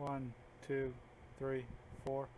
1, 2, 3, 4.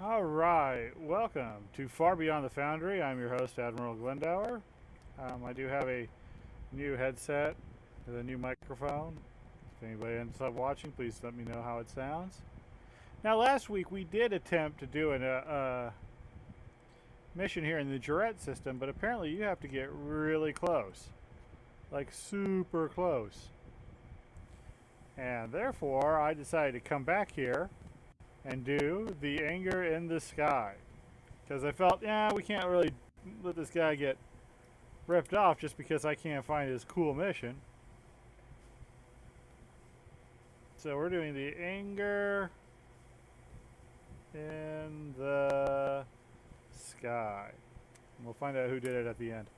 All right, welcome to Far Beyond the Foundry. I'm your host, Admiral Glendower. I do have a new headset with a new microphone. If anybody ends up watching, please let me know how it sounds. Now, last week we did attempt to do a mission here in the Jarrett system, but apparently you have to get really close, like super close. And therefore, I decided to come back here and do the anger in the sky, because I felt, yeah, we can't really let this guy get ripped off just because I can't find his cool mission. So we're doing the anger in the sky. And we'll find out who did it at the end.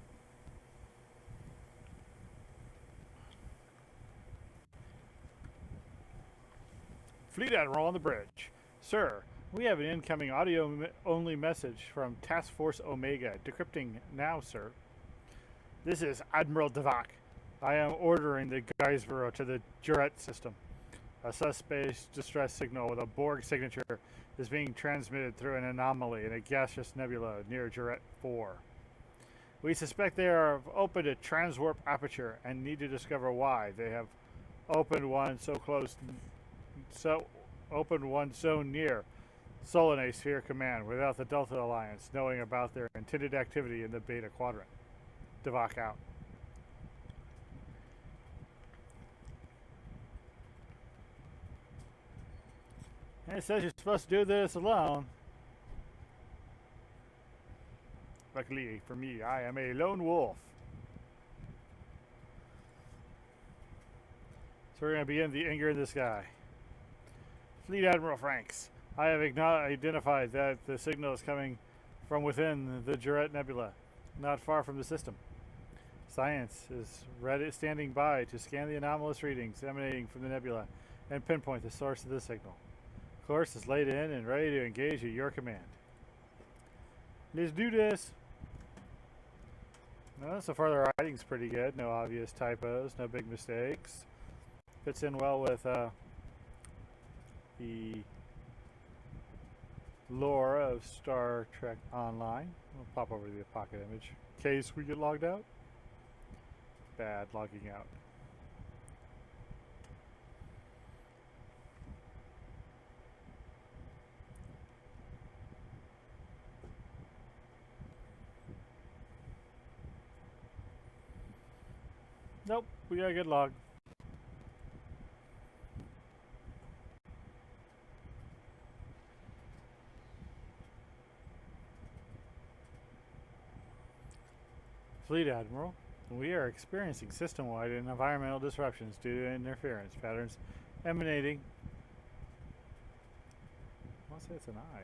Fleet Admiral on the bridge. Sir, we have an incoming audio-only message from Task Force Omega. Decrypting now, sir. This is Admiral Devak. I am ordering the Geisborough to the Jarrett system. A suspect distress signal with a Borg signature is being transmitted through an anomaly in a gaseous nebula near Jarrett 4. We suspect they have opened a transwarp aperture and need to discover why. They have opened one so near Solanae Sphere Command without the Delta Alliance knowing about their intended activity in the Beta Quadrant. Devak out. And it says you're supposed to do this alone. Luckily for me, I am a lone wolf. So we're going to begin the anger in the sky. Fleet Admiral Franks, I have identified that the signal is coming from within the Jarrett Nebula, not far from the system. Science is standing by to scan the anomalous readings emanating from the nebula and pinpoint the source of the signal. Course is laid in and ready to engage at your command. Let's do this. Well, so far the writing's pretty good. No obvious typos, no big mistakes. Fits in well with the lore of Star Trek Online. We'll pop over to the pocket image in case we get logged out. Bad logging out. Nope, we got a good log. Fleet Admiral, we are experiencing system-wide and environmental disruptions due to interference patterns emanating, I want to say it's an I,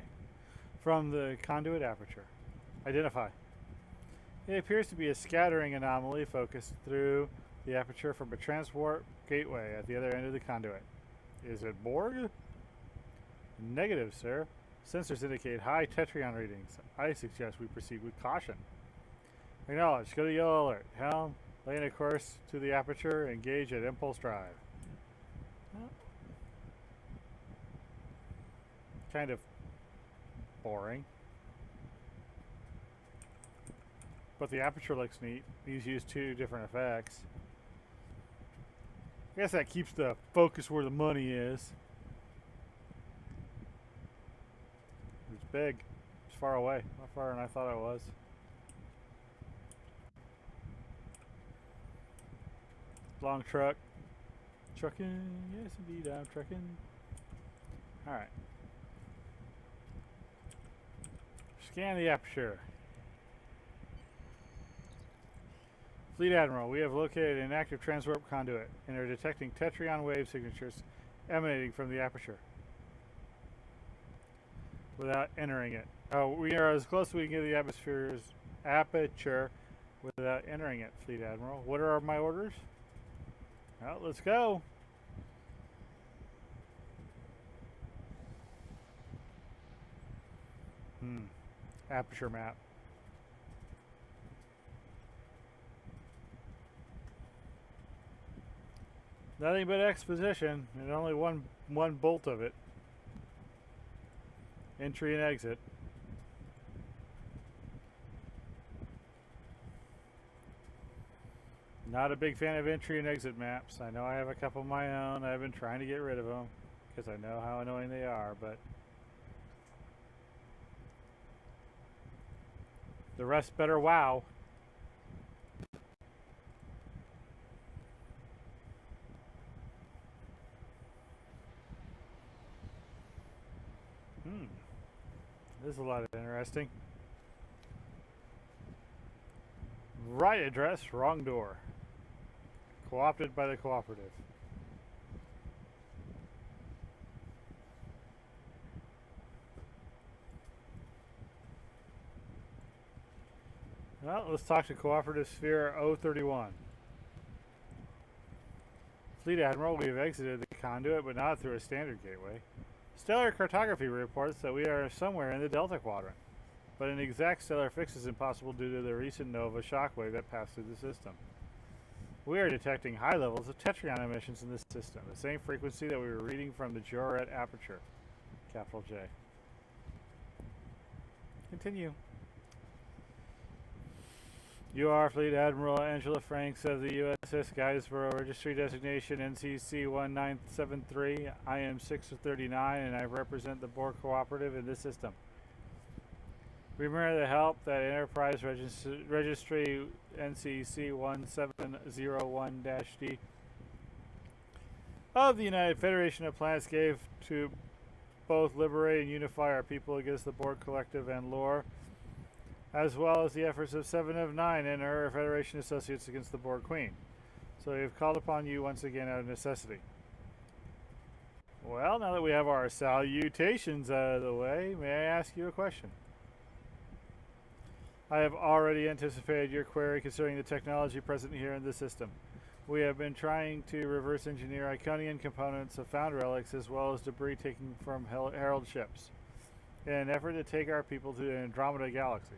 from the conduit aperture. Identify. It appears to be a scattering anomaly focused through the aperture from a transwarp gateway at the other end of the conduit. Is it Borg? Negative, sir. Sensors indicate high Tetrion readings. I suggest we proceed with caution. Acknowledge. Go to yellow alert. Helm, laying a course to the aperture. Engage at impulse drive. Well, kind of boring. But the aperture looks neat. These use two different effects. I guess that keeps the focus where the money is. It's big. It's far away. Not farther than I thought it was. Long truck. Trucking. Yes, indeed, I'm trucking. Alright. Scan the aperture. Fleet Admiral, we have located an active transwarp conduit and are detecting Tetrion wave signatures emanating from the aperture without entering it. Oh, we are as close as we can get to the aperture without entering it, Fleet Admiral. What are my orders? Well, let's go. Aperture map. Nothing but exposition, and only one bolt of it. Entry and exit. Not a big fan of entry and exit maps. I know I have a couple of my own. I've been trying to get rid of them because I know how annoying they are, but the rest better wow. This is a lot of interesting. Right address, wrong door. Co-opted by the cooperative. Well, let's talk to Cooperative Sphere 031. Fleet Admiral, we have exited the conduit, but not through a standard gateway. Stellar cartography reports that we are somewhere in the Delta Quadrant, but an exact stellar fix is impossible due to the recent nova shockwave that passed through the system. We are detecting high levels of Tetrion emissions in this system, the same frequency that we were reading from the Joret aperture, capital J. Continue. You are Fleet Admiral Angela Franks of the USS Guidesboro, registry designation NCC 1973. I am 6 of 39 and I represent the Borg Cooperative in this system. We mirror the help that Enterprise Registry NCC 1701-D of the United Federation of Planets gave to both liberate and unify our people against the Borg Collective and Lore, as well as the efforts of 7 of 9 and her Federation associates against the Borg Queen. So we have called upon you once again out of necessity. Well, now that we have our salutations out of the way, may I ask you a question? I have already anticipated your query concerning the technology present here in the system. We have been trying to reverse engineer Iconian components of found relics as well as debris taken from Herald ships in an effort to take our people to the Andromeda Galaxy.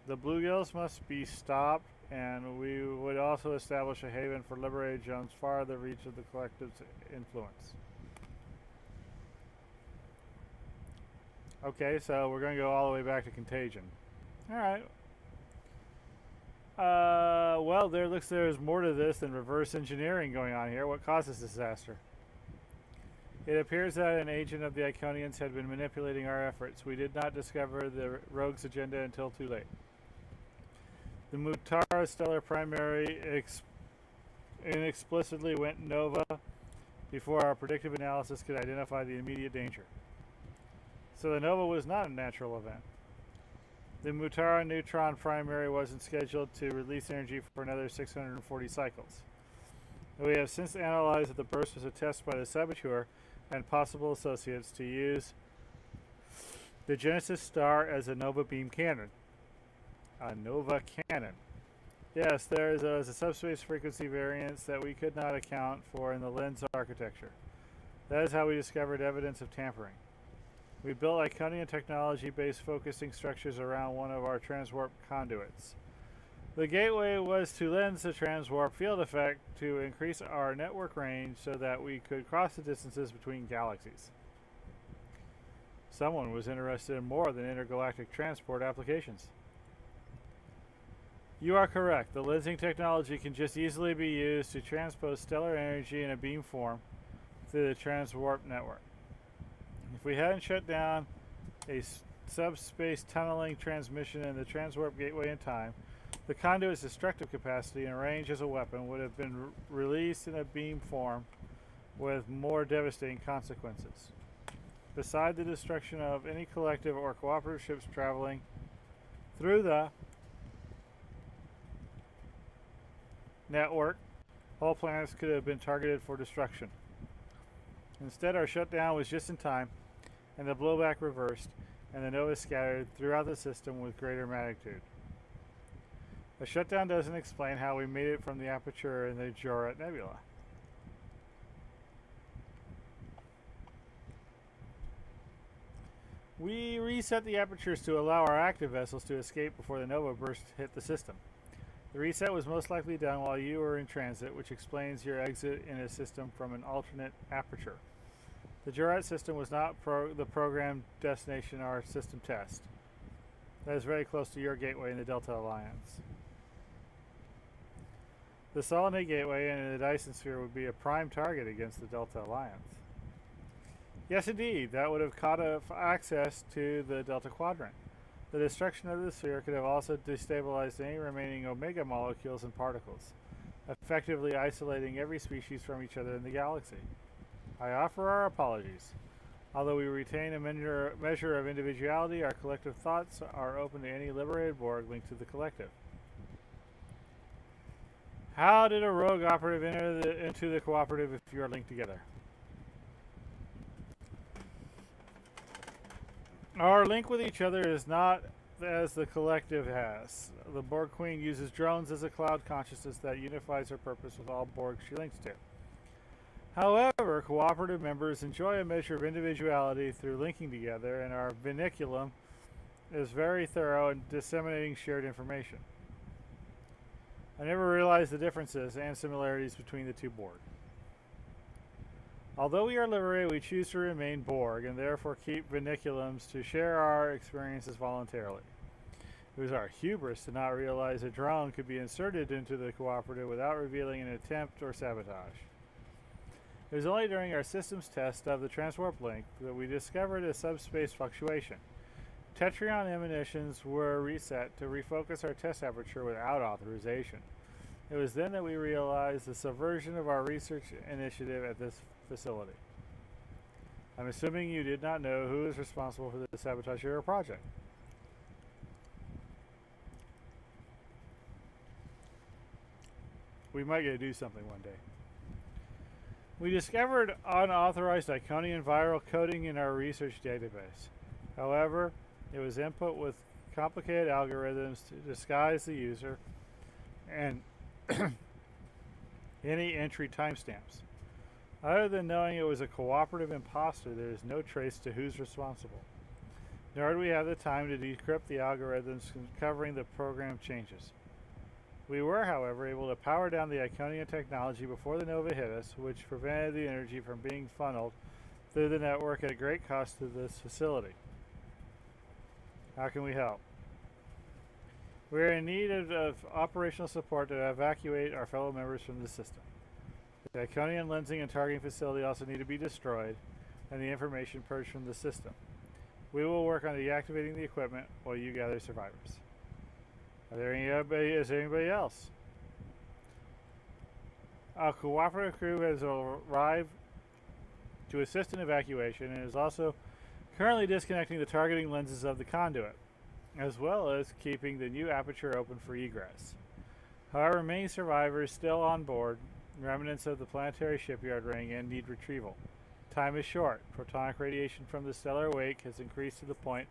The Bluegills must be stopped, and we would also establish a haven for liberated Jones far the reach of the collective's influence. Okay, so we're going to go all the way back to Contagion. Alright. Well, there's more to this than reverse engineering going on here. What caused this disaster? It appears that an agent of the Iconians had been manipulating our efforts. We did not discover the rogue's agenda until too late. The Mutara stellar primary inexplicably went nova before our predictive analysis could identify the immediate danger. So the nova was not a natural event. The Mutara neutron primary wasn't scheduled to release energy for another 640 cycles. We have since analyzed that the burst was a test by the saboteur and possible associates to use the Genesis star as a nova beam cannon. A nova cannon. Yes, there is a subspace frequency variance that we could not account for in the lens architecture. That is how we discovered evidence of tampering. We built Iconian technology-based focusing structures around one of our transwarp conduits. The gateway was to lens the transwarp field effect to increase our network range so that we could cross the distances between galaxies. Someone was interested in more than intergalactic transport applications. You are correct. The lensing technology can just easily be used to transpose stellar energy in a beam form through the transwarp network. If we hadn't shut down a subspace tunneling transmission in the transwarp gateway in time, the conduit's destructive capacity and range as a weapon would have been released in a beam form with more devastating consequences. Beside the destruction of any collective or cooperative ships traveling through the network, whole planets could have been targeted for destruction. Instead, our shutdown was just in time, and the blowback reversed, and the nova scattered throughout the system with greater magnitude. A shutdown doesn't explain how we made it from the aperture in the Jorat Nebula. We reset the apertures to allow our active vessels to escape before the nova burst hit the system. The reset was most likely done while you were in transit, which explains your exit in a system from an alternate aperture. The Jorat system was not the programmed destination of our system test. That is very close to your gateway in the Delta Alliance. The Solonate gateway and the Dyson sphere would be a prime target against the Delta Alliance. Yes, indeed, that would have cut off access to the Delta Quadrant. The destruction of the sphere could have also destabilized any remaining Omega molecules and particles, effectively isolating every species from each other in the galaxy. I offer our apologies. Although we retain a measure of individuality, our collective thoughts are open to any liberated Borg linked to the collective. How did a rogue operative enter into the cooperative if you are linked together? Our link with each other is not as the collective has. The Borg Queen uses drones as a cloud consciousness that unifies her purpose with all Borg she links to. However, cooperative members enjoy a measure of individuality through linking together, and our vinculum is very thorough in disseminating shared information. I never realized the differences and similarities between the two Borg. Although we are liberated, we choose to remain Borg and therefore keep vinculums to share our experiences voluntarily. It was our hubris to not realize a drone could be inserted into the cooperative without revealing an attempt or sabotage. It was only during our systems test of the transwarp link that we discovered a subspace fluctuation. Tetryon emanations were reset to refocus our test aperture without authorization. It was then that we realized the subversion of our research initiative at this facility. I'm assuming you did not know who is responsible for the sabotage of your project. We might get to do something one day. We discovered unauthorized Iconian viral coding in our research database. However, it was input with complicated algorithms to disguise the user and any entry timestamps. Other than knowing it was a cooperative imposter, there is no trace to who's responsible. Nor do we have the time to decrypt the algorithms covering the program changes. We were, however, able to power down the Iconian technology before the nova hit us, which prevented the energy from being funneled through the network at a great cost to this facility. How can we help? We are in need of operational support to evacuate our fellow members from the system. The Iconian lensing and targeting facility also need to be destroyed and the information purged from the system. We will work on deactivating the equipment while you gather survivors. Is there anybody else? A cooperative crew has arrived to assist in evacuation and is also currently disconnecting the targeting lenses of the conduit, as well as keeping the new aperture open for egress. However, many survivors still on board, remnants of the planetary shipyard ring, and need retrieval. Time is short. Protonic radiation from the stellar wake has increased to the point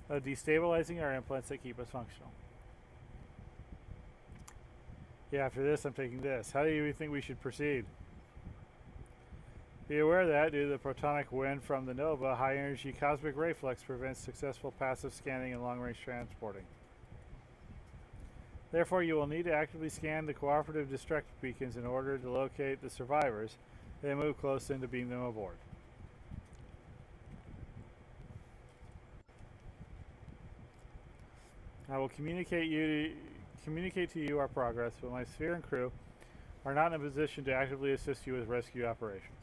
of destabilizing our implants that keep us functional. Yeah, after this, I'm taking this. How do you think we should proceed? Be aware that, due to the protonic wind from the nova, high-energy cosmic ray flux prevents successful passive scanning and long-range transporting. Therefore, you will need to actively scan the cooperative destructive beacons in order to locate the survivors, then move close in to beam them aboard. I will communicate to you our progress, but my sphere and crew are not in a position to actively assist you with rescue operations.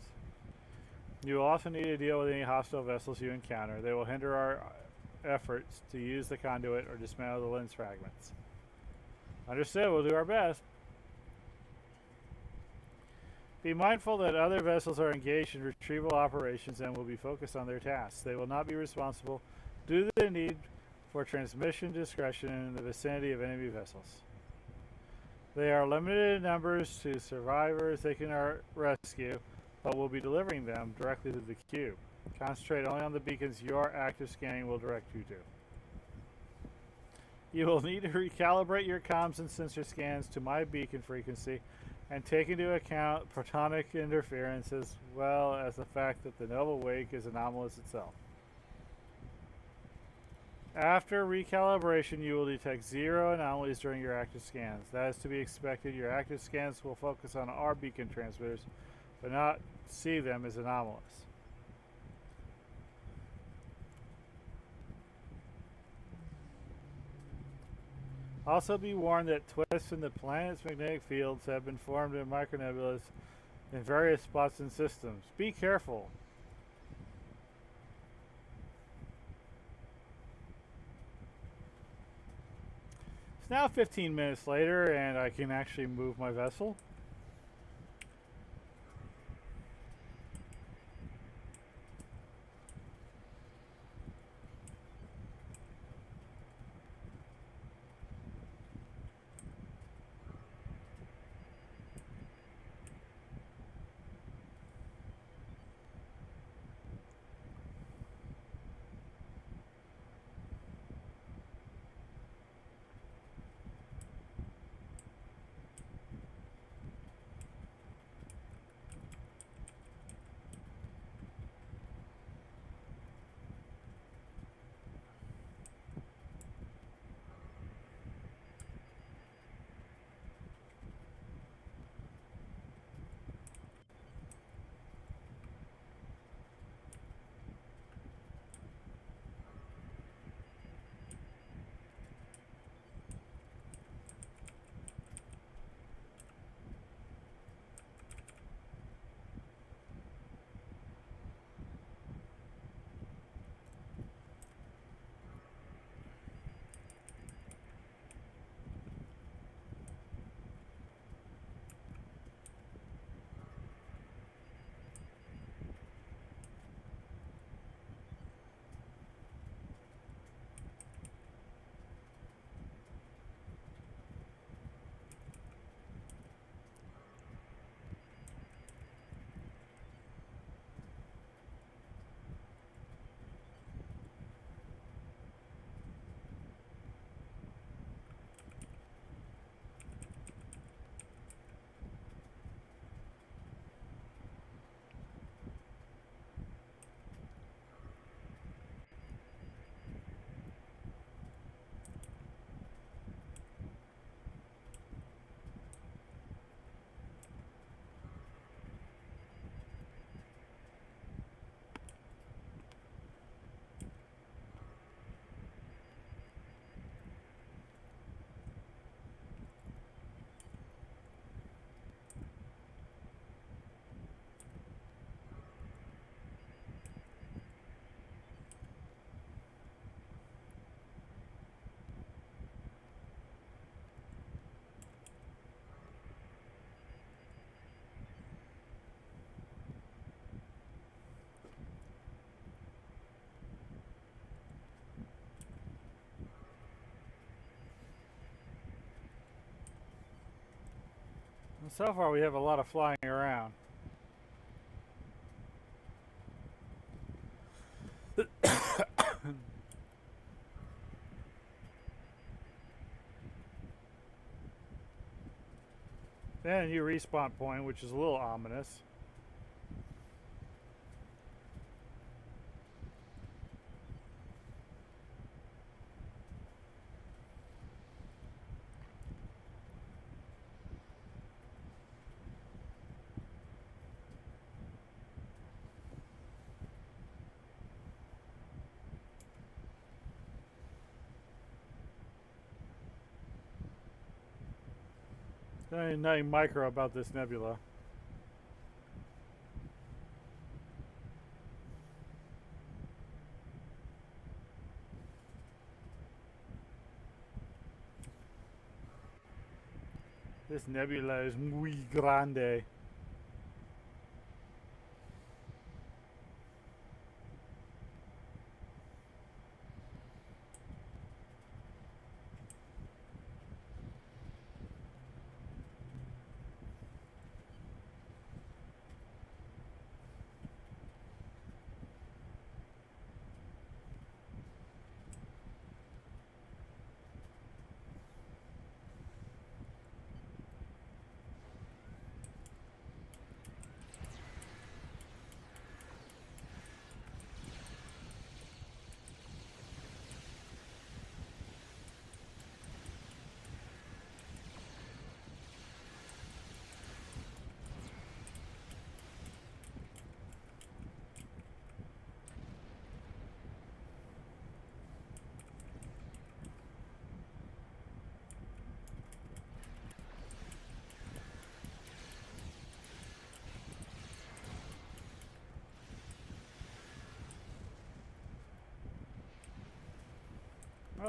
You will also need to deal with any hostile vessels you encounter. They will hinder our efforts to use the conduit or dismantle the lens fragments. Understood, we'll do our best. Be mindful that other vessels are engaged in retrieval operations and will be focused on their tasks. They will not be responsible due to the need for transmission discretion in the vicinity of enemy vessels. They are limited in numbers to survivors they can rescue, but will be delivering them directly to the cube. Concentrate only on the beacons your active scanning will direct you to. You will need to recalibrate your comms and sensor scans to my beacon frequency and take into account protonic interference as well as the fact that the nova wake is anomalous itself. After recalibration, you will detect 0 anomalies during your active scans. That is to be expected. Your active scans will focus on our beacon transmitters, but not see them as anomalous. Also be warned that twists in the planet's magnetic fields have been formed in micronebulas in various spots and systems. Be careful. It's now 15 minutes later and I can actually move my vessel. So far we have a lot of flying around. And a new respawn point, which is a little ominous. Nothing micro about this nebula. This nebula is muy grande.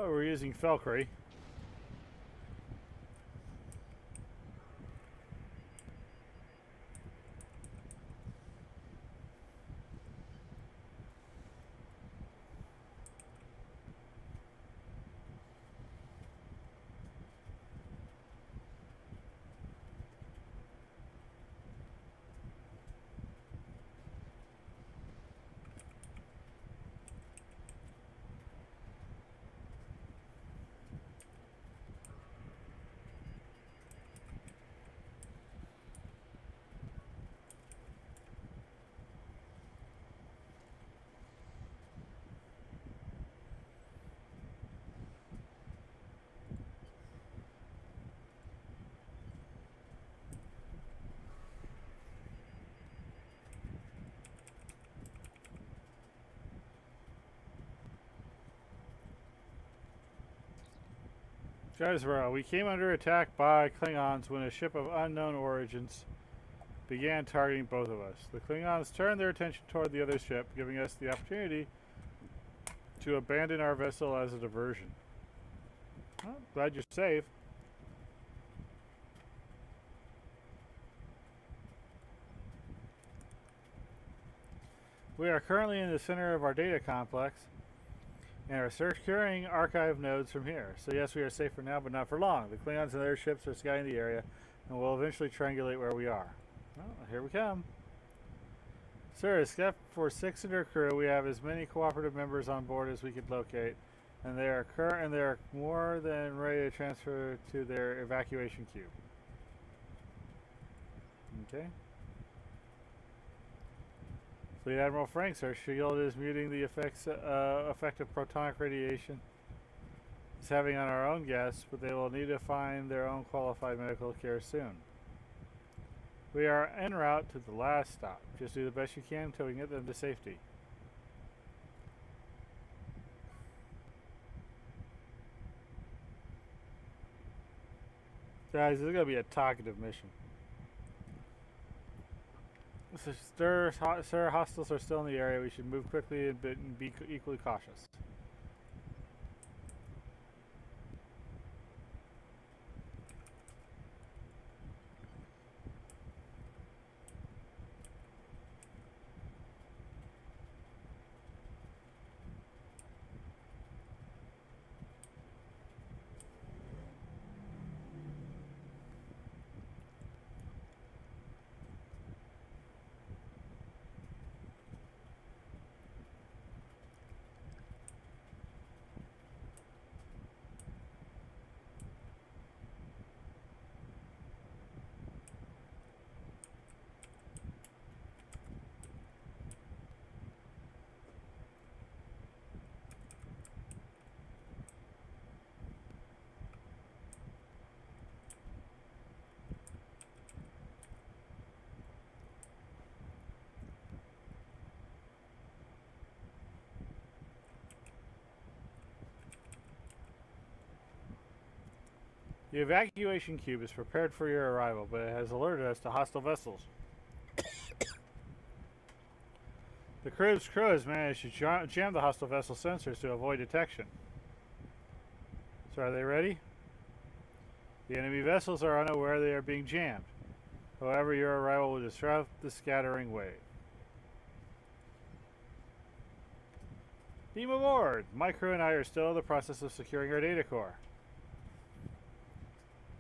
Oh, we're using Felcry. Jezreel, we came under attack by Klingons when a ship of unknown origins began targeting both of us. The Klingons turned their attention toward the other ship, giving us the opportunity to abandon our vessel as a diversion. Well, glad you're safe. We are currently in the center of our data complex and are securing archive nodes from here. So yes, we are safe for now, but not for long. The Klingons and their ships are scanning the area and will eventually triangulate where we are. Well, here we come. Sir, except for 6 in our crew, we have as many cooperative members on board as we could locate, and they are more than ready to transfer to their evacuation cube. Okay. Fleet Admiral Franks, our shield is muting the effect of protonic radiation it's having on our own guests, but they will need to find their own qualified medical care soon. We are en route to the last stop. Just do the best you can until we can get them to safety. Guys, this is going to be a talkative mission. Sir, hostiles are still in the area. We should move quickly and be equally cautious. The evacuation cube is prepared for your arrival, but it has alerted us to hostile vessels. The crew's crew has managed to jam the hostile vessel sensors to avoid detection. So are they ready? The enemy vessels are unaware they are being jammed. However, your arrival will disrupt the scattering wave. Beam aboard! My crew and I are still in the process of securing our data core.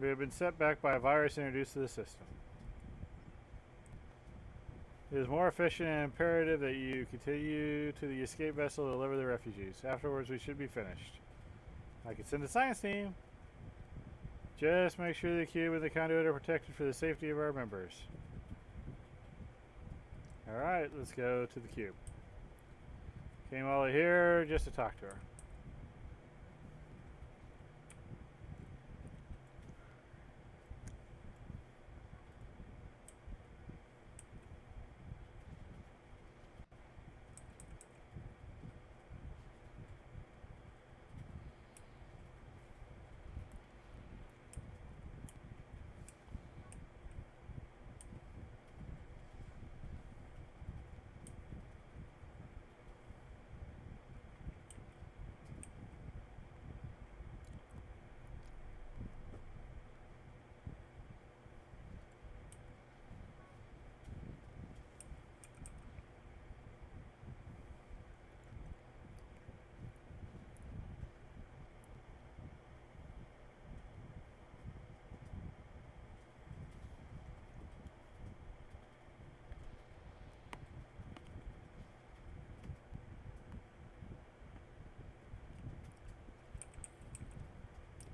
We have been set back by a virus introduced to the system. It is more efficient and imperative that you continue to the escape vessel to deliver the refugees. Afterwards, we should be finished. I can send a science team. Just make sure the cube and the conduit are protected for the safety of our members. Alright, let's go to the cube. Came all the way here just to talk to her.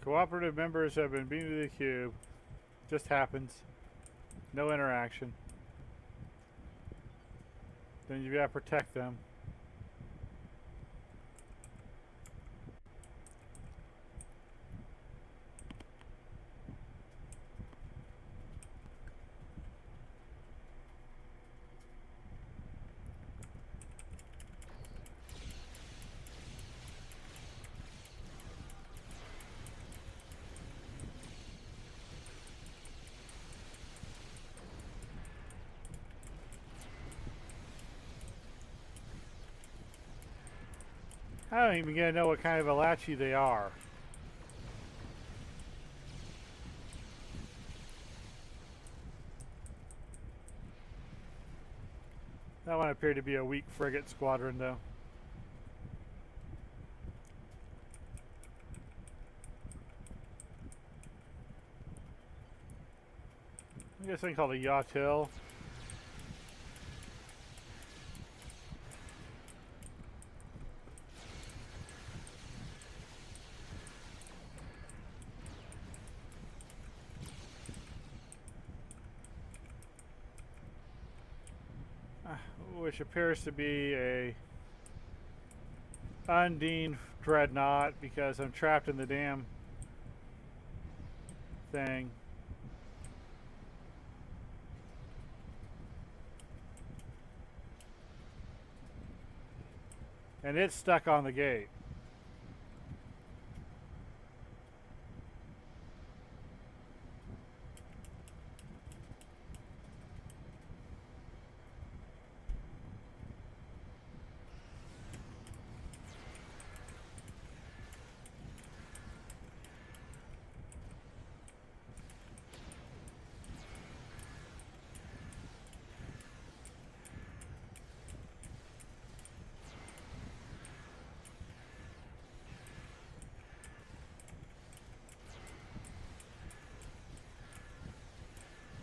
Cooperative members have been beamed to the cube. Just happens. No interaction. Then you gotta protect them. I don't even know what kind of Alachi they are. That one appeared to be a weak frigate squadron, though. I guess thing called a Yachtil. Which appears to be a Undine dreadnought because I'm trapped in the damn thing. And it's stuck on the gate.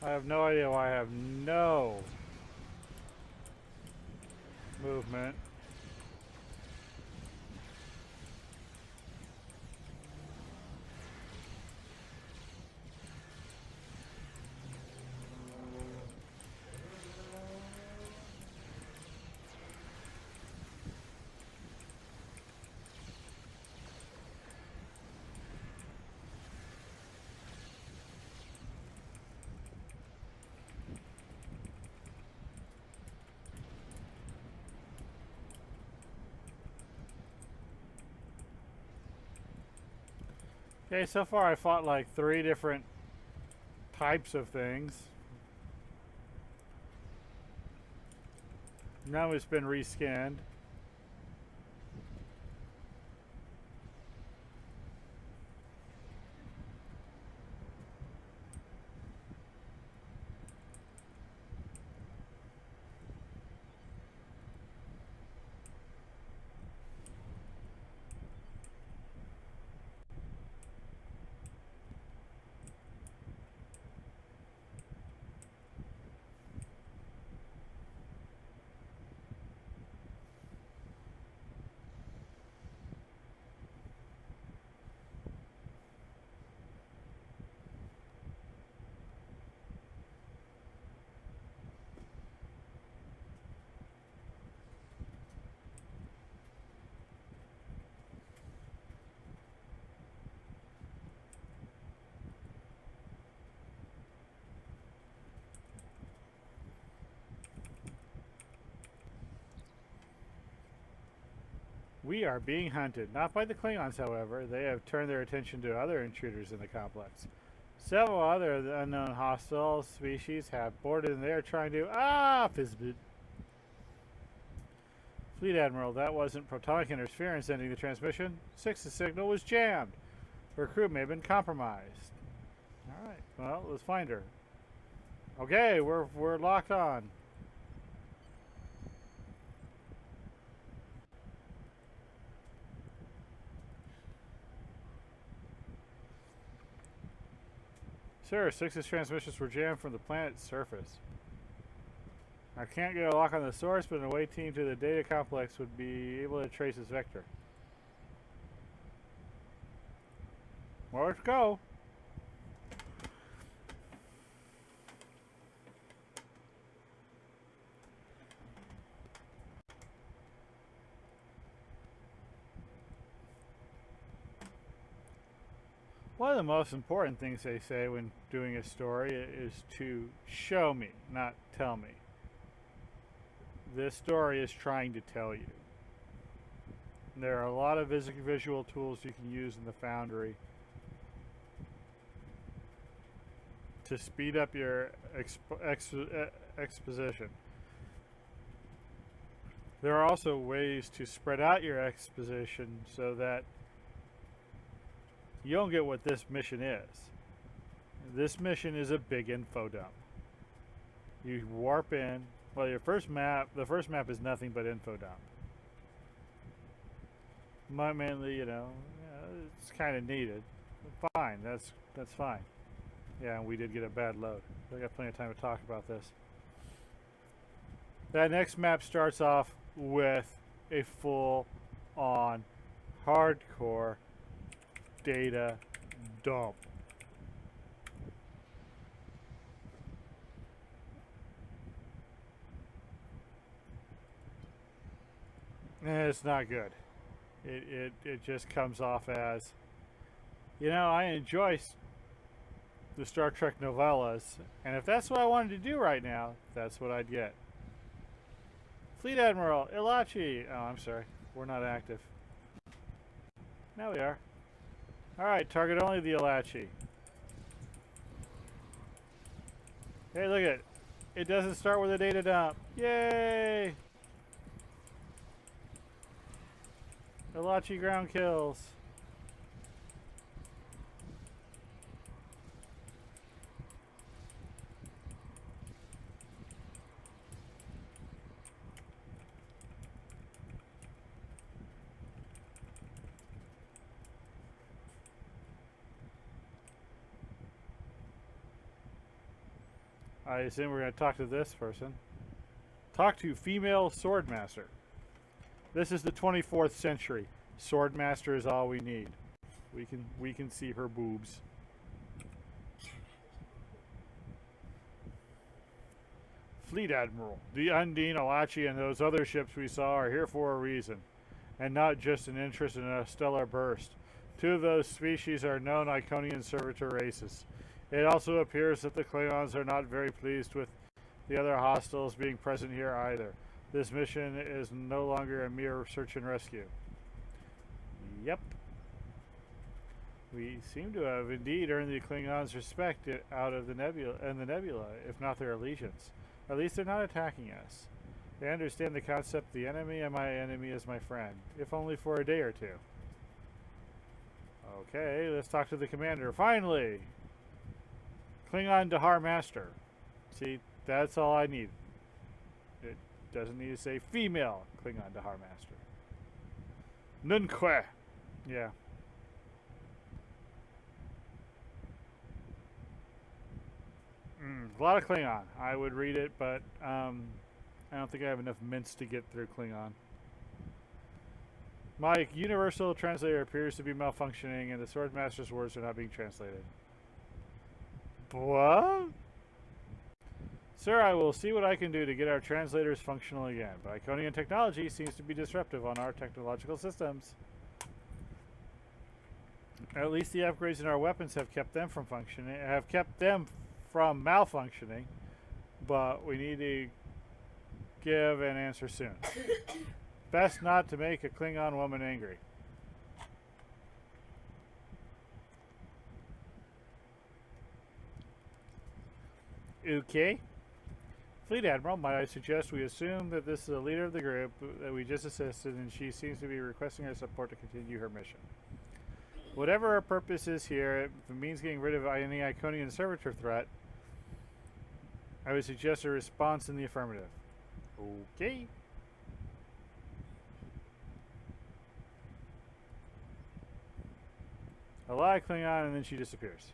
I have no idea why I have no movement. Okay, so far I fought like 3 different types of things. Now it's been reskinned. We are being hunted, not by the Klingons, however. They have turned their attention to other intruders in the complex. Several other unknown hostile species have boarded and they are trying to... Fizzbit. Fleet Admiral, that wasn't protonic interference ending the transmission. 6's signal was jammed. Her crew may have been compromised. Alright, well, let's find her. Okay, we're locked on. Sir, 6's transmissions were jammed from the planet's surface. I can't get a lock on the source, but an away team to the data complex would be able to trace its vector. Well, let's go. One of the most important things they say when doing a story is to show me, not tell me. This story is trying to tell you. There are a lot of visual tools you can use in the Foundry to speed up your exposition. There are also ways to spread out your exposition so that you don't get what this mission is. This mission is a big info dump. You warp in. Well, the first map is nothing but info dump. Mainly, it's kind of needed. Fine, that's fine. Yeah, we did get a bad load. I got plenty of time to talk about this. That next map starts off with a full-on hardcore data dump. It's not good. It just comes off as, I enjoy the Star Trek novellas, and if that's what I wanted to do right now, that's what I'd get. Fleet Admiral Ilachi. Oh, I'm sorry. We're not active. Now we are. Alright, target only the Ilachi. Hey, look at it. It doesn't start with a data dump. Yay! Ilachi ground kills. I assume we're going to talk to this person. Talk to female swordmaster. This is the 24th century. Swordmaster is all we need. We can see her boobs. Fleet Admiral, the Undine, Ilachi, and those other ships we saw are here for a reason, and not just an interest in a stellar burst. 2 of those species are known Iconian servitor races. It also appears that the Klingons are not very pleased with the other hostiles being present here either. This mission is no longer a mere search and rescue. Yep. We seem to have indeed earned the Klingons' respect out of the nebula, if not their allegiance. At least they're not attacking us. They understand the concept the enemy and my enemy is my friend, if only for a day or two. Okay, let's talk to the commander. Finally! Klingon Dahar Master. See, that's all I need. It doesn't need to say female Klingon Dahar Master. Nunque. Yeah. A lot of Klingon. I would read it, but I don't think I have enough mints to get through Klingon. My universal translator appears to be malfunctioning, and the Swordmaster's words are not being translated. What? Sir, I will see what I can do to get our translators functional again, but Iconian technology seems to be disruptive on our technological systems. At least the upgrades in our weapons have kept them from malfunctioning, but we need to give an answer soon. Best not to make a Klingon woman angry. Okay. Fleet Admiral, might I suggest we assume that this is the leader of the group that we just assisted, and she seems to be requesting our support to continue her mission. Whatever our purpose is here, if it means getting rid of any Iconian servitor threat, I would suggest a response in the affirmative. Okay. A lot of Klingon, and then she disappears.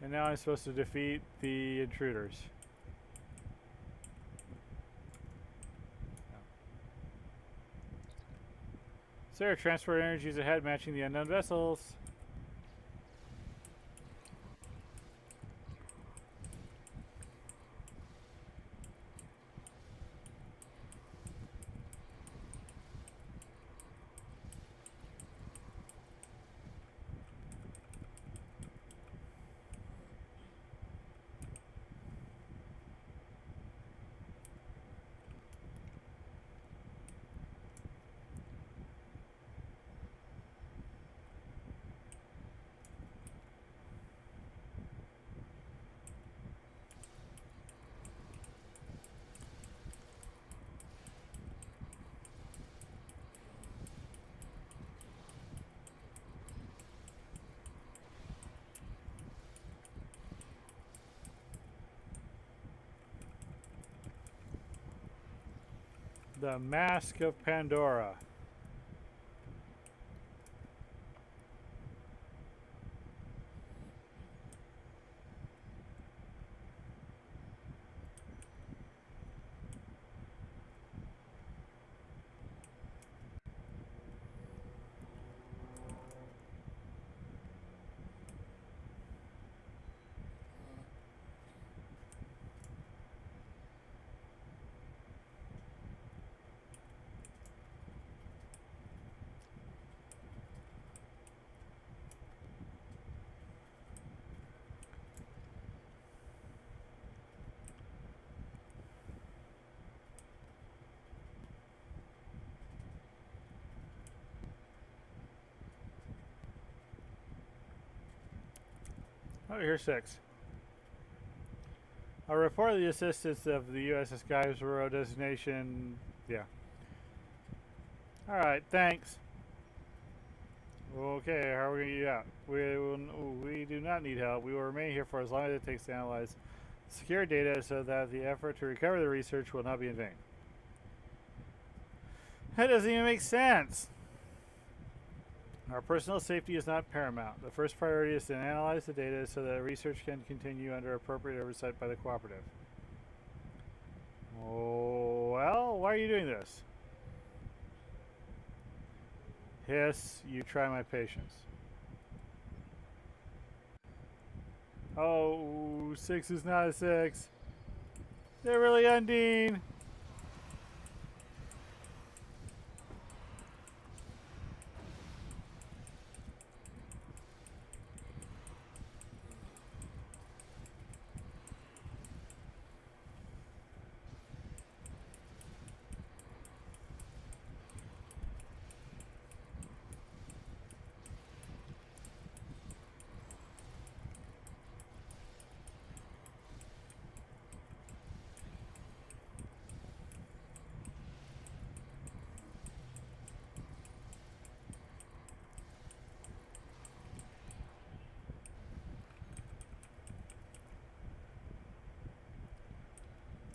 And now I'm supposed to defeat the intruders. Sir, transport energies ahead, matching the unknown vessels. The Mask of Pandora. Oh, here's 6. I'll report the assistance of the USS Guybrush designation. Yeah. Alright, thanks. Okay, how are we going to get out? We do not need help. We will remain here for as long as it takes to analyze secure data so that the effort to recover the research will not be in vain. That doesn't even make sense. Our personal safety is not paramount. The first priority is to analyze the data so that research can continue under appropriate oversight by the cooperative. Oh, well, why are you doing this? Hiss, you try my patience. Oh, 6 is not a 6. They're really Undine.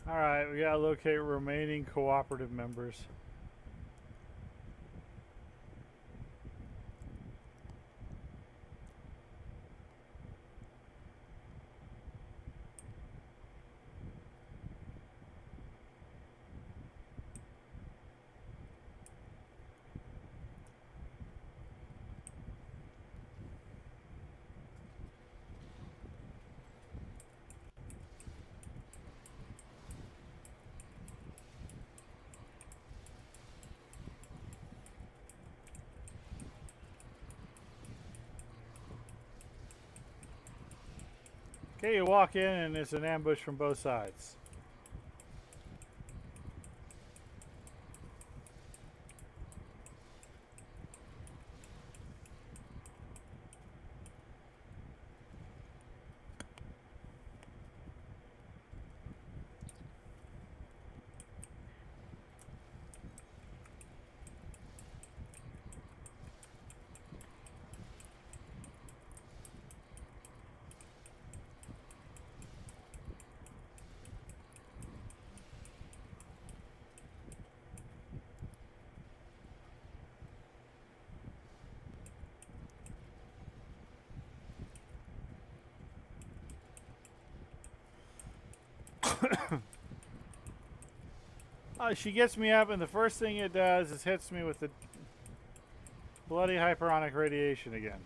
Alright, we gotta locate remaining cooperative members. Okay, you walk in and it's an ambush from both sides. She gets me up, and the first thing it does is hits me with the bloody hyperonic radiation again.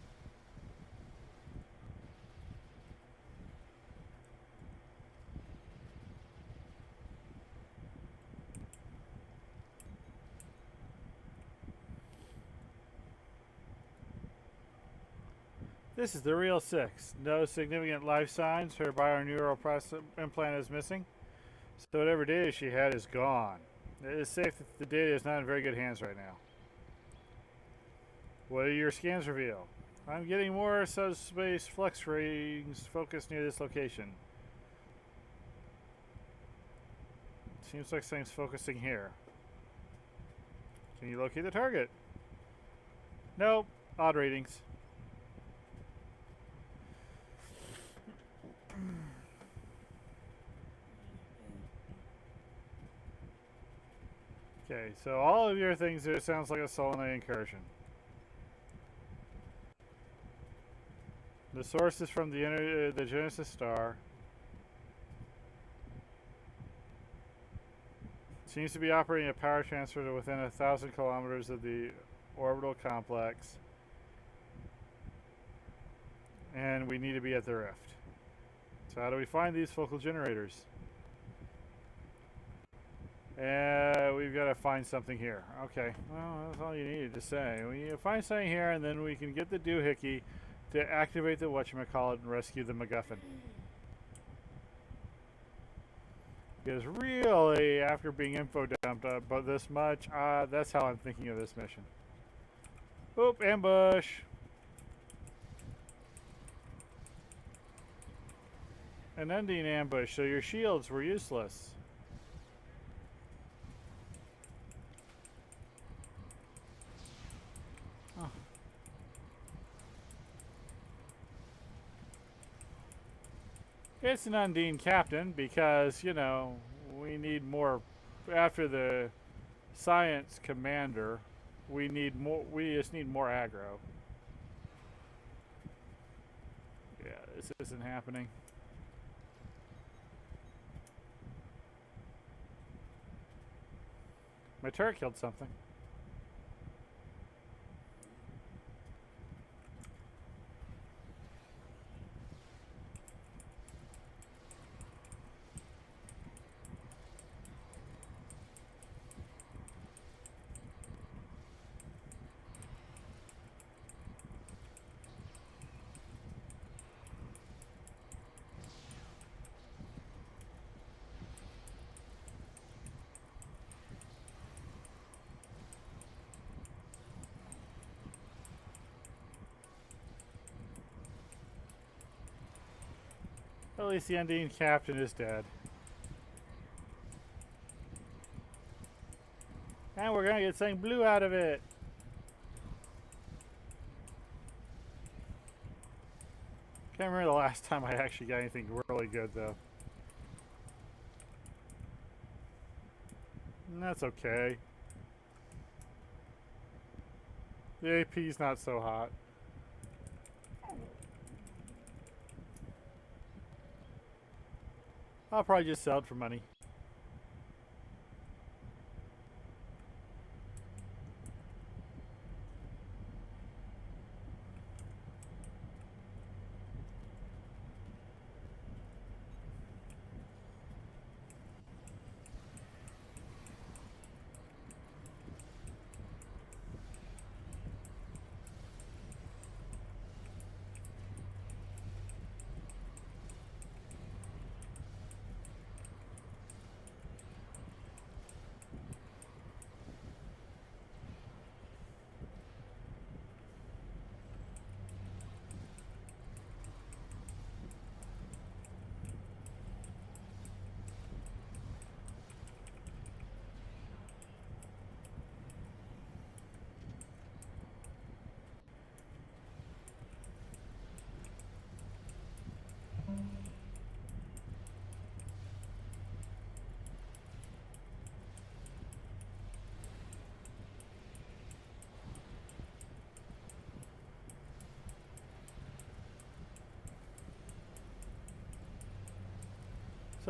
This is the real 6. No significant life signs. Her bioneural implant is missing. So whatever data she had is gone. It is safe that the data is not in very good hands right now. What do your scans reveal? I'm getting more subspace flux rings focused near this location. Seems like something's focusing here. Can you locate the target? Nope. Odd readings. Okay, so all of your things there sounds like a solenoid incursion. The source is from the Genesis star. Seems to be operating a power transfer to within 1,000 kilometers of the orbital complex. And we need to be at the rift. So how do we find these focal generators? We've got to find something here. Okay, well, that's all you needed to say. We need to find something here, and then we can get the doohickey to activate the whatchamacallit and rescue the MacGuffin. Because really, after being info dumped about this much, that's how I'm thinking of this mission. Oop, ambush! An ending ambush, so your shields were useless. It's an Undine captain because, you know, we need more. After the science commander, we need more. We just need more aggro. Yeah, this isn't happening. My turret killed something. At least the Undine captain is dead. And we're gonna get something blue out of it. Can't remember the last time I actually got anything really good though. That's okay. The AP's not so hot. I'll probably just sell it for money.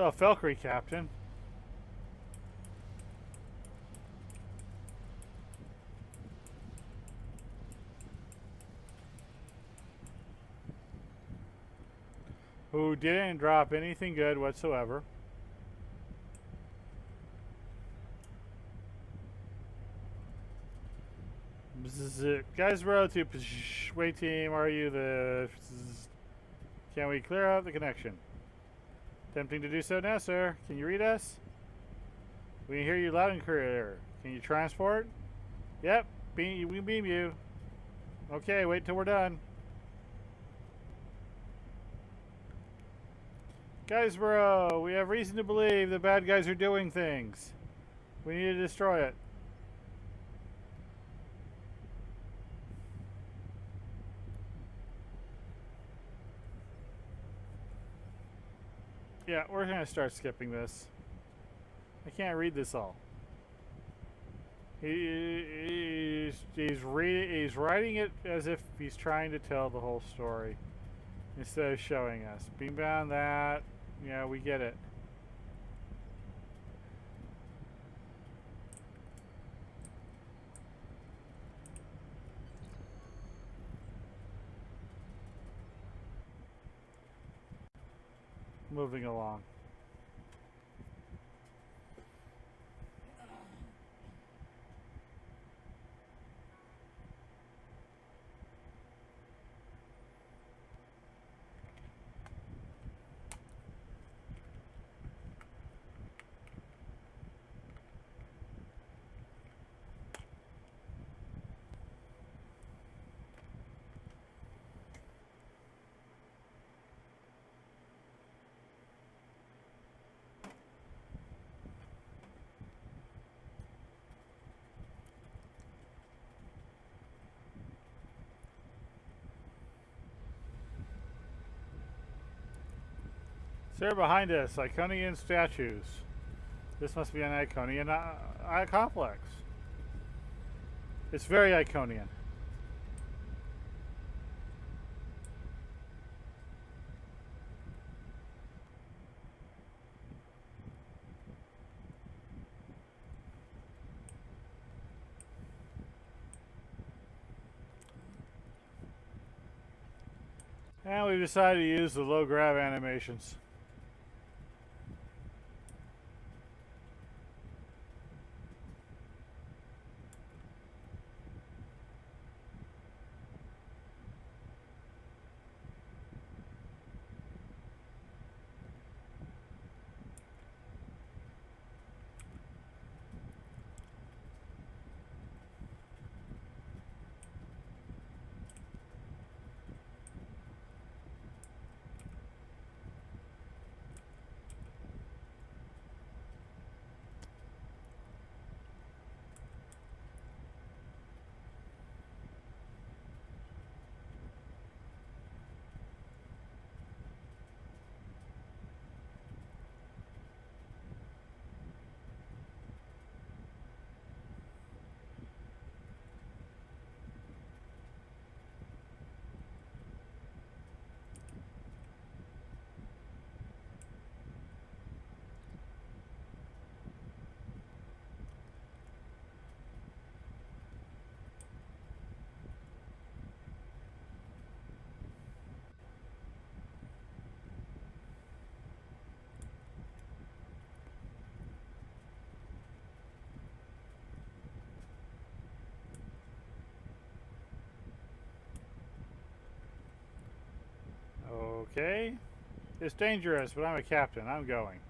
So, Felcry Captain. Who didn't drop anything good whatsoever. Guys, road to Way Team, are you the... Can we clear out the connection? Attempting to do so now, sir. Can you read us? We can hear you loud and clear. Can you transport? Yep, we can beam you. Okay, wait till we're done. Guys, bro, we have reason to believe the bad guys are doing things. We need to destroy it. Yeah, we're gonna start skipping this. I can't read this all. He's writing it as if he's trying to tell the whole story instead of showing us. Beam bound that. Yeah, we get it. Moving along. There behind us, Iconian statues. This must be an Iconian complex. It's very Iconian. And we've decided to use the low grab animations. Okay. It's dangerous, but I'm a captain. I'm going.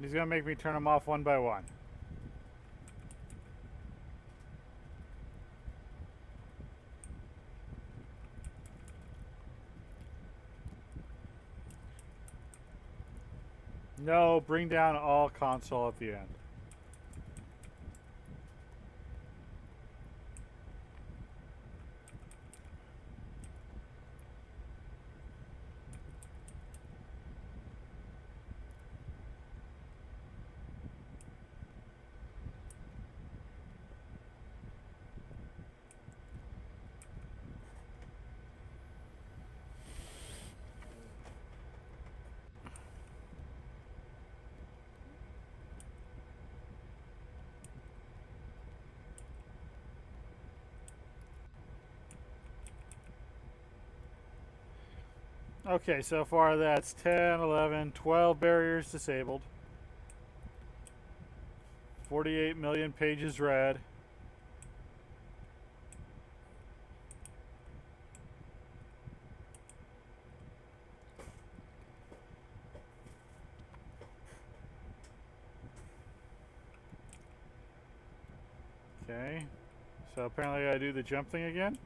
He's going to make me turn them off one by one. No, bring down all console at the end. Okay, so far that's 10, 11, 12 barriers disabled. 48 million pages read. Okay, so apparently I do the jump thing again.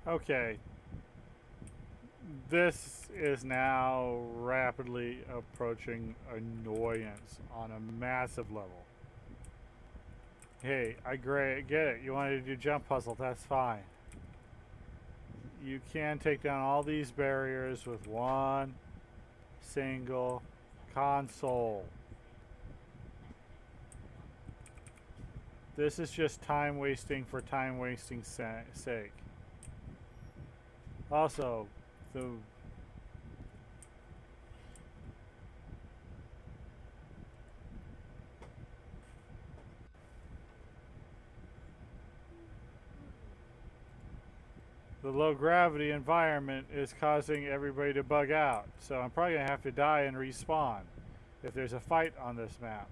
Okay, this is now rapidly approaching annoyance on a massive level. Hey, I get it. You wanted to do jump puzzle, that's fine. You can take down all these barriers with one single console. This is just time wasting for time wasting sake. Also, the low gravity environment is causing everybody to bug out. So I'm probably going to have to die and respawn if there's a fight on this map.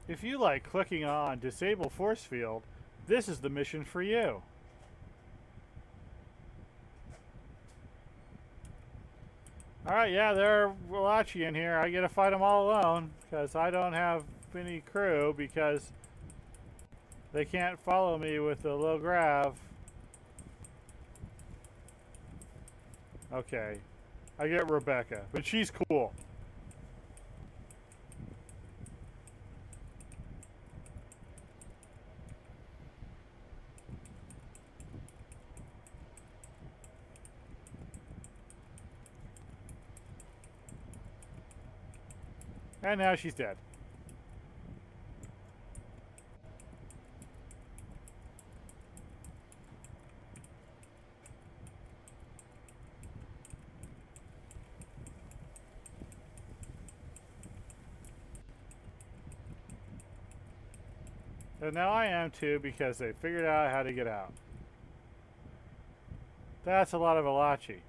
If you like clicking on Disable Force Field, this is the mission for you. Alright, yeah, there are Walachi in here. I get to fight them all alone because I don't have any crew because they can't follow me with the low grav. Okay, I get Rebecca, but she's cool. And now she's dead. And now I am too because they figured out how to get out. That's a lot of Walachi.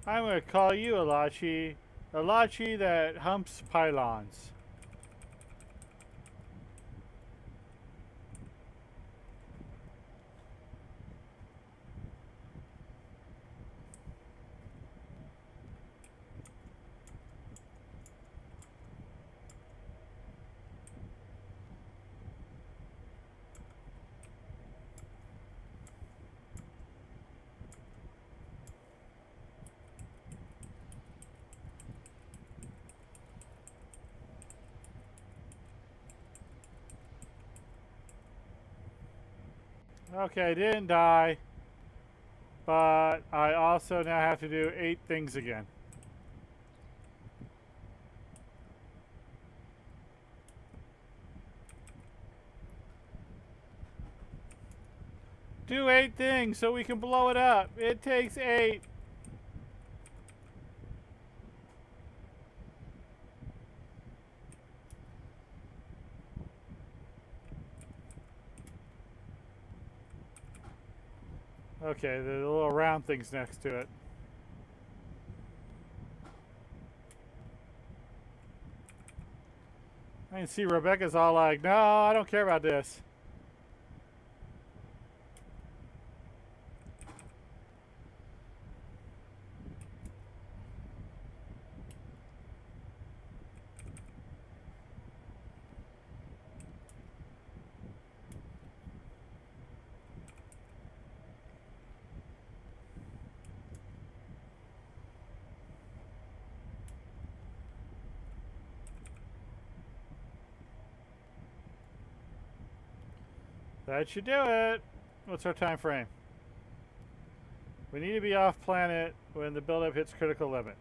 I'm going to call you Walachi. Walachi that humps pylons. Okay, I didn't die, but I also now have to do 8 things again. Do 8 things so we can blow it up. It takes 8. Okay, the little round things next to it. I can see Rebecca's all like, no, I don't care about this. That should do it. What's our time frame? We need to be off planet when the buildup hits critical limit.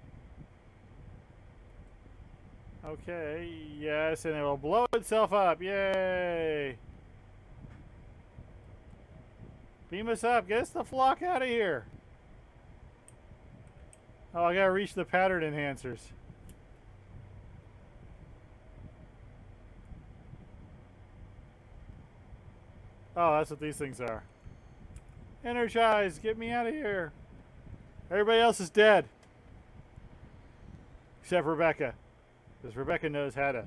Okay, yes, and it will blow itself up. Yay! Beam us up. Get us the flock out of here. Oh, I gotta reach the pattern enhancers. Oh, that's what these things are. Energize! Get me out of here. Everybody else is dead. Except Rebecca. Because Rebecca knows how to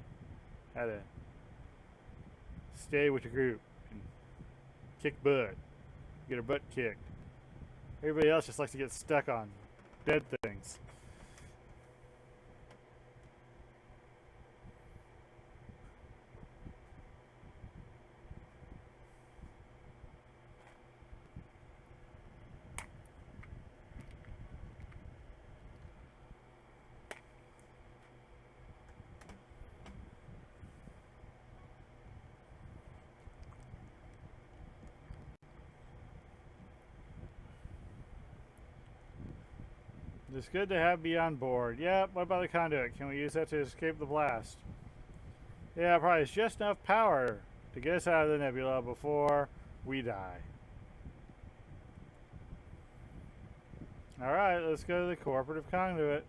stay with the group and Kick butt. Get her butt kicked. Everybody else just likes to get stuck on dead things. It's good to have me on board. Yep, what about the conduit? Can we use that to escape the blast? Yeah, probably it's just enough power to get us out of the nebula before we die. Alright, let's go to the cooperative conduit.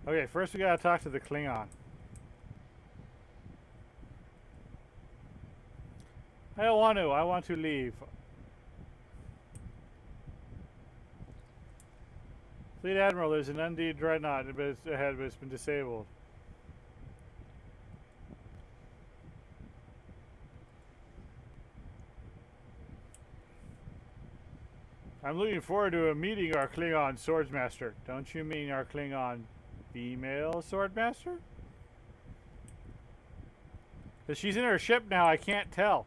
Okay, first we gotta talk to the Klingon. I don't want to. I want to leave. Fleet Admiral, there's an undead dreadnought ahead, but it's been disabled. I'm looking forward to meeting our Klingon Swordsmaster. Don't you mean our Klingon female Swordmaster? Because she's in her ship now, I can't tell.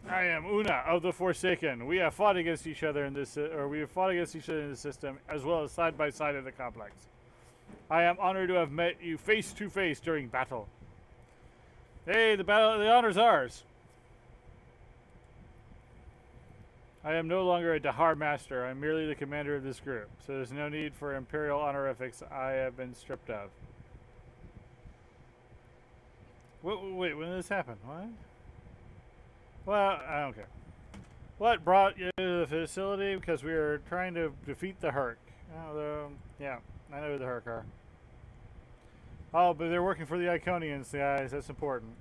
I am Una of the Forsaken. We have fought against each other in this, we have fought against each other in the system, as well as side by side in the complex. I am honored to have met you face to face during battle. Hey, the honor's ours. I am no longer a Dahar master. I'm merely the commander of this group, so there's no need for imperial honorifics I have been stripped of. Wait, when did this happen? What? Well, I don't care. What brought you to the facility? Because we were trying to defeat the Herc. Yeah, I know who the Herc are. Oh, but they're working for the Iconians, guys. That's important.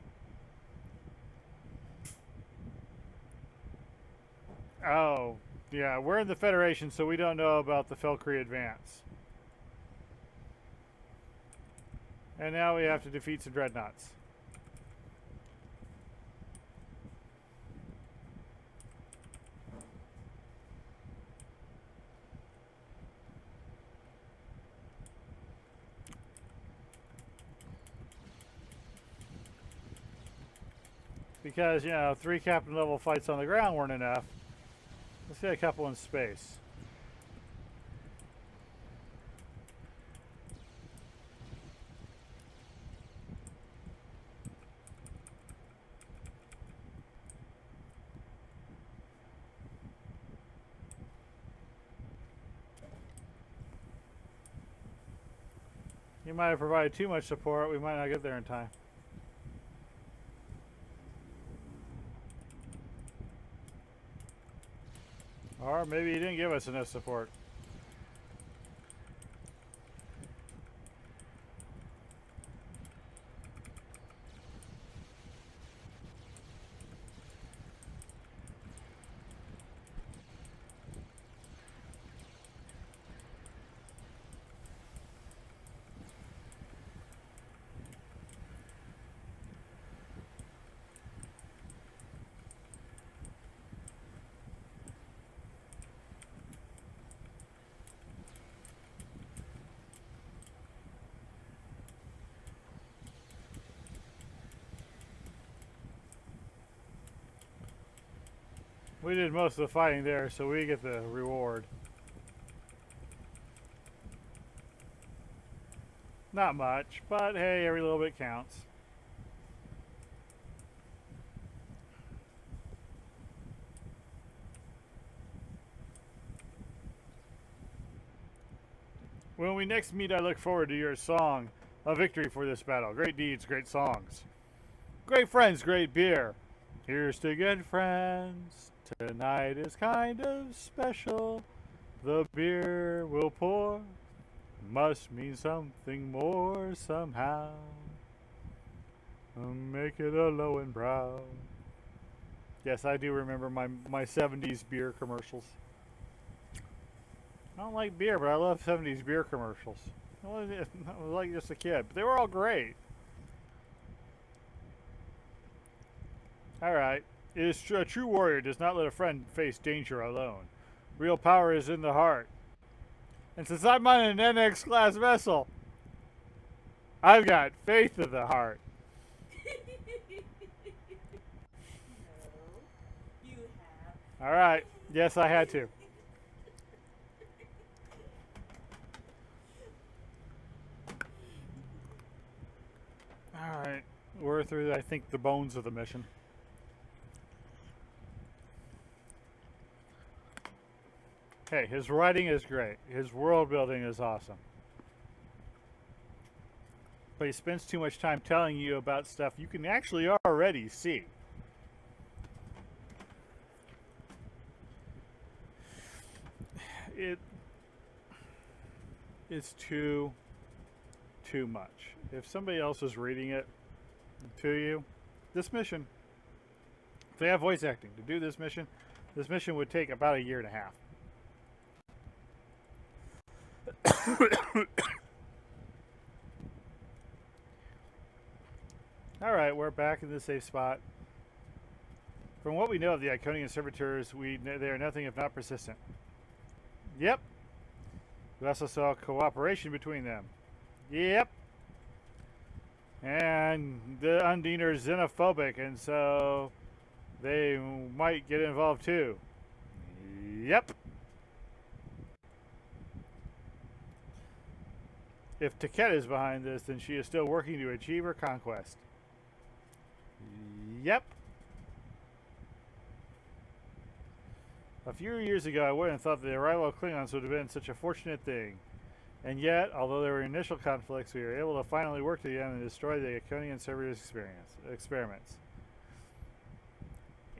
Oh, yeah. We're in the Federation, so we don't know about the Felcree advance. And now we have to defeat some dreadnoughts. Because, you know, 3 captain level fights on the ground weren't enough. Let's get a couple in space. You might have provided too much support. We might not get there in time. Or maybe he didn't give us enough support. We did most of the fighting there, so we get the reward. Not much, but hey, every little bit counts. When we next meet, I look forward to your song of victory for this battle. Great deeds, great songs. Great friends, great beer. Here's to good friends. Tonight is kind of special. The beer we'll pour must mean something more somehow. Make it a low and brown. Yes, I do remember my 70s beer commercials. I don't like beer, but I love 70s beer commercials. I was like just a kid, but they were all great. Alright. It is a true warrior does not let a friend face danger alone. Real power is in the heart. And since I'm on an NX class vessel, I've got faith in the heart. No, you have. Alright. Yes, I had to. Alright. We're through, I think, the bones of the mission. Hey, his writing is great. His world building is awesome. But he spends too much time telling you about stuff you can actually already see. It's too much. If somebody else is reading it to you, this mission, if they have voice acting to do this mission would take about a year and a half. Alright, we're back in the safe spot. From what we know of the Iconian servitors, they are nothing if not persistent. Yep. We also saw cooperation between them. Yep. And the Undine are xenophobic, and so they might get involved too. Yep. If Taquette is behind this, then she is still working to achieve her conquest. Yep. A few years ago, I wouldn't have thought the arrival of Klingons would have been such a fortunate thing. And yet, although there were initial conflicts, we were able to finally work together and destroy the Iconian servitors' experiments.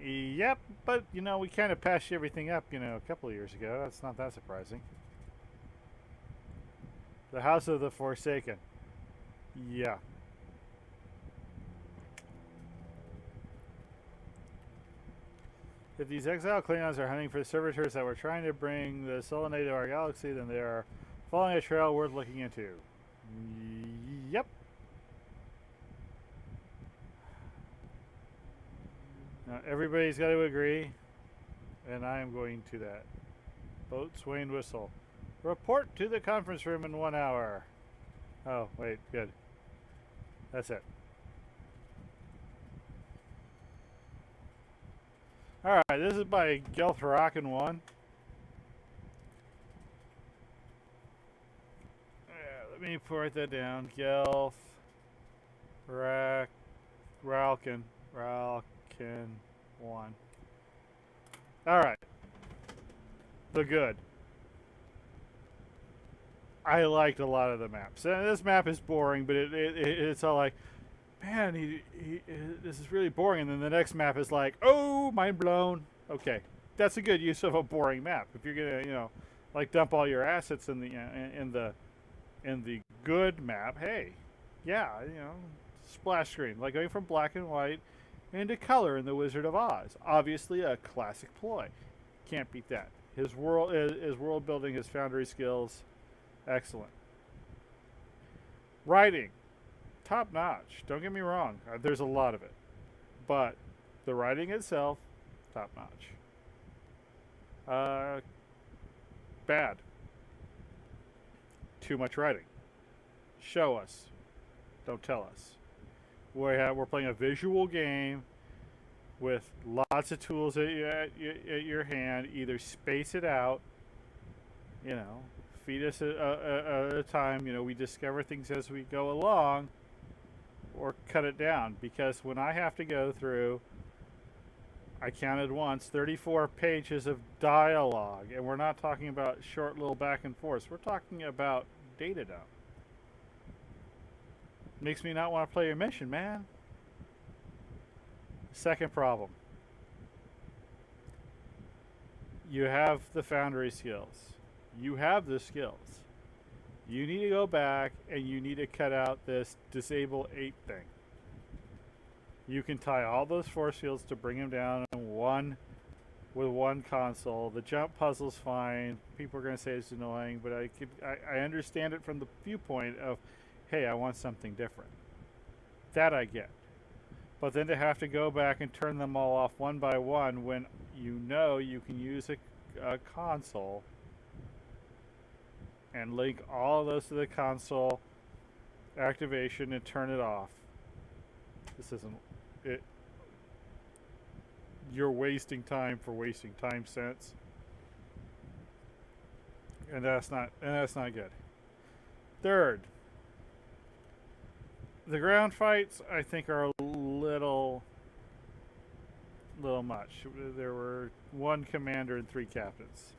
Yep, but, we kind of patched everything up, a couple of years ago. That's not that surprising. The House of the Forsaken. Yeah. If these exiled Klingons are hunting for the servitors that were trying to bring the Selenite to our galaxy, then they are following a trail worth looking into. Yep. Now everybody's got to agree, and I am going to that. Boat Swain whistle. Report to the conference room in 1 hour. Oh, wait, good. That's it. Alright, this is by gethralkin 1. Let me write that down. Gethralkin 1. Alright. The good. I liked a lot of the maps. And this map is boring, but it's all like, man, this is really boring. And then the next map is like, oh, mind blown. Okay, that's a good use of a boring map. If you're gonna, like dump all your assets in the good map, hey, yeah, splash screen, like going from black and white into color in The Wizard of Oz. Obviously, a classic ploy. Can't beat that. His world building, his foundry skills, excellent. Writing. Top notch. Don't get me wrong. There's a lot of it. But the writing itself, top notch. Bad. Too much writing. Show us. Don't tell us. We're playing a visual game with lots of tools at your hand. Either space it out, feed us at a time. We discover things as we go along, or cut it down. Because when I have to go through, I counted once, 34 pages of dialogue, and we're not talking about short little back and forth. We're talking about data dump. Makes me not want to play your mission, man. Second problem. You have the foundry skills. You have the skills. You need to go back and you need to cut out this disable 8 thing. You can tie all those force fields to bring them down in one with one console. The jump puzzle's fine. People are going to say it's annoying, but I understand it from the viewpoint of, hey, I want something different. That I get. But then to have to go back and turn them all off one by one when you know you can use a console and link all of those to the console activation and turn it off. This isn't it. You're wasting time for wasting time sense, and that's not good. Third, the ground fights I think are a little much. There were one commander and 3 captains.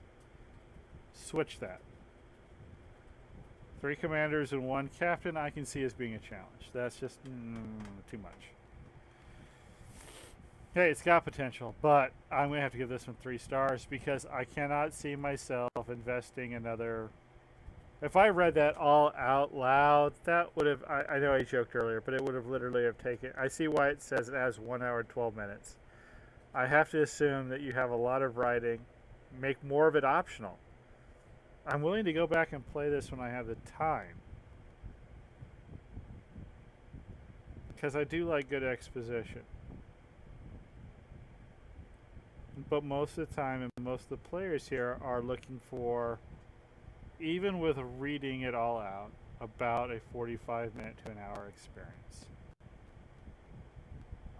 Switch that. 3 commanders and 1 captain I can see as being a challenge. That's just too much. Hey, it's got potential, but I'm going to have to give this one 3 stars because I cannot see myself investing another. If I read that all out loud, that would have, I know I joked earlier, but it would have literally have taken, I see why it says it has 1 hour and 12 minutes. I have to assume that you have a lot of writing, make more of it optional. I'm willing to go back and play this when I have the time. Because I do like good exposition. But most of the time, and most of the players here are looking for, even with reading it all out, about a 45-minute to an hour experience.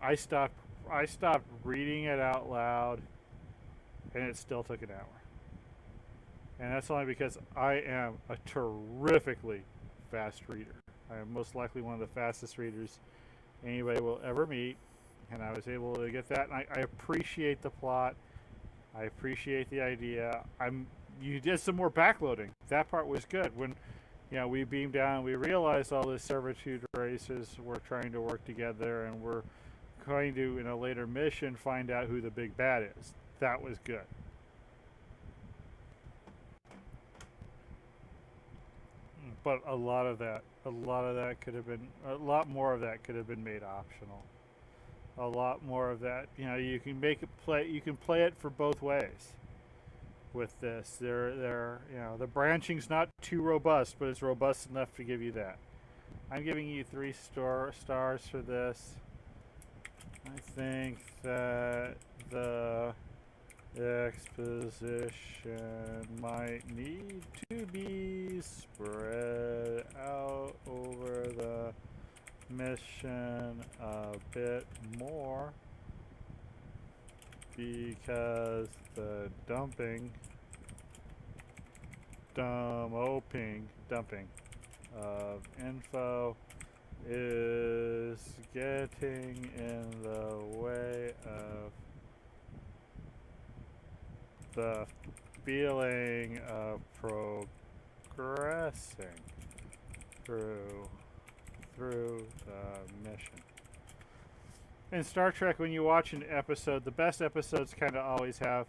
I stopped reading it out loud, and it still took an hour. And that's only because I am a terrifically fast reader. I am most likely one of the fastest readers anybody will ever meet. And I was able to get that. And I appreciate the plot. I appreciate the idea. You did some more backloading. That part was good. When we beamed down, we realized all the servitude races were trying to work together, and we're going to, in a later mission, find out who the big bad is. That was good. But a lot more of that could have been made optional. A lot more of that, you can make it play. You can play it for both ways. With this, the branching's not too robust, but it's robust enough to give you that. I'm giving you 3 stars for this. I think that the exposition might need to be spread out over the mission a bit more, because the dumping of info is getting in the way of the feeling of progressing through the mission. In Star Trek, when you watch an episode, the best episodes kind of always have,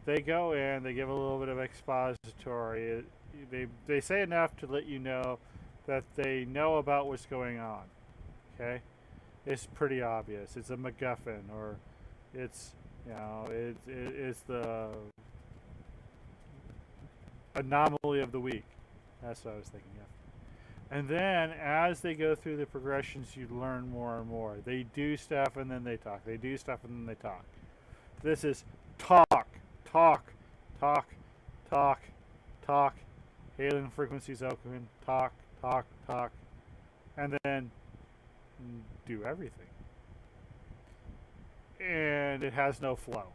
they go in, they give a little bit of expository. They say enough to let you know that they know about what's going on. Okay? It's pretty obvious. It's a MacGuffin, or it's it's the anomaly of the week. That's what I was thinking of. And then, as they go through the progressions, you learn more and more. They do stuff, and then they talk. They do stuff, and then they talk. This is talk, talk, talk, talk, talk. Hailing frequencies open, talk, talk, talk. And then do everything. And it has no flow.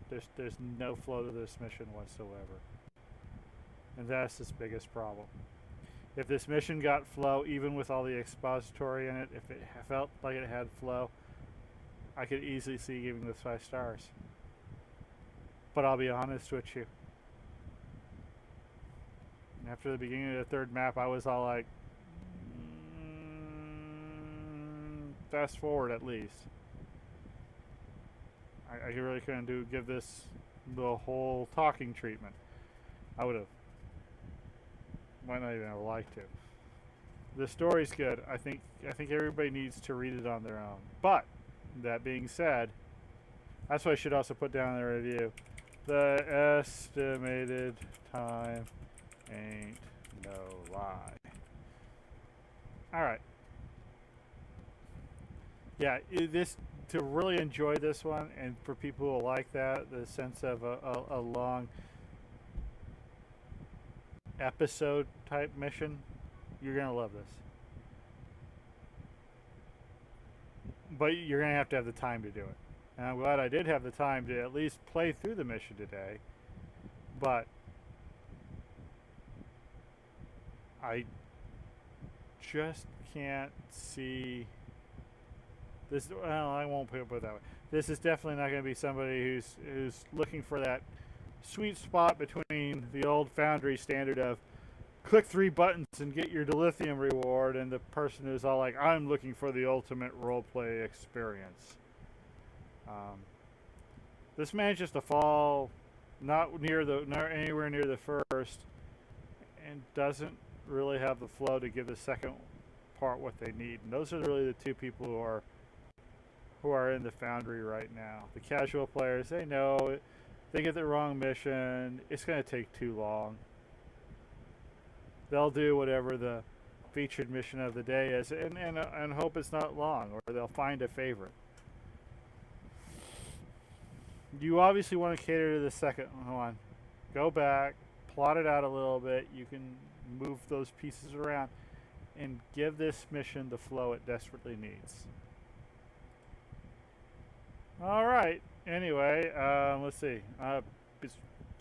There's no flow to this mission whatsoever. And that's its biggest problem. If this mission got flow, even with all the expository in it, if it felt like it had flow, I could easily see giving this 5 stars. But I'll be honest with you. After the beginning of the 3rd map, I was all like, fast forward at least. I really couldn't give this the whole talking treatment. I would have. Might not even have liked to. The story's good. I think everybody needs to read it on their own. But that being said, That's what I should also put down in the review. The estimated time ain't no lie. Alright. Yeah, this to really enjoy this one, and for people who like that, the sense of a long episode type mission, you're going to love this. But you're going to have the time to do it. And I'm glad I did have the time to at least play through the mission today. But I just can't see this. Well, I won't put it that way. This is definitely not going to be somebody who's looking for that sweet spot between the old Foundry standard of click 3 buttons and get your dilithium reward, and the person who's all like, I'm looking for the ultimate roleplay experience. This manages to fall not anywhere near the first, and doesn't really have the flow to give the second part what they need. And those are really the two people who are in the Foundry right now. The casual players, they know they get the wrong mission, it's going to take too long. They'll do whatever the featured mission of the day is, and hope it's not long, or they'll find a favorite. You obviously want to cater to the second one. Go back, plot it out a little bit. You can move those pieces around and give this mission the flow it desperately needs. All right. Anyway, let's see. It's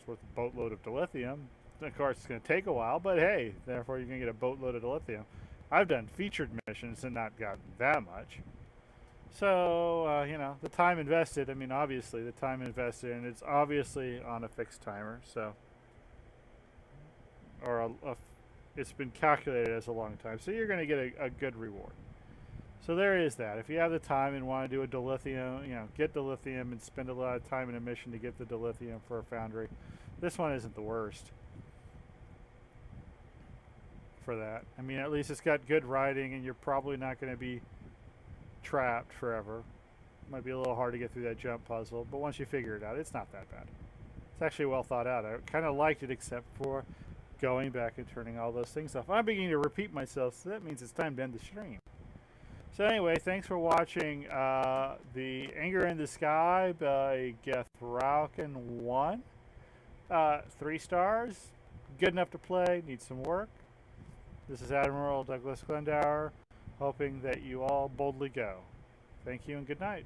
worth a boatload of dilithium. Of course, it's going to take a while, but hey, therefore you're going to get a boatload of dilithium. I've done featured missions and not gotten that much. So, you know, the time invested, I mean, obviously, the time invested, and it's obviously on a fixed timer, so, or it's been calculated as a long time, so you're going to get a good reward. So there is that. If you have the time and want to do a dilithium, you know, get dilithium and spend a lot of time in a mission to get the dilithium for a Foundry, this one isn't the worst for that. I mean, at least it's got good writing, and you're probably not going to be trapped forever. Might be a little hard to get through that jump puzzle, but once you figure it out, it's not that bad. It's actually well thought out. I kind of liked it, except for going back and turning all those things off. I'm beginning to repeat myself, so that means it's time to end the stream. So anyway, thanks for watching The Anger in the Sky by gethralkin 1. 3 stars. Good enough to play. Needs some work. This is Admiral Douglas Glendower, hoping that you all boldly go. Thank you and good night.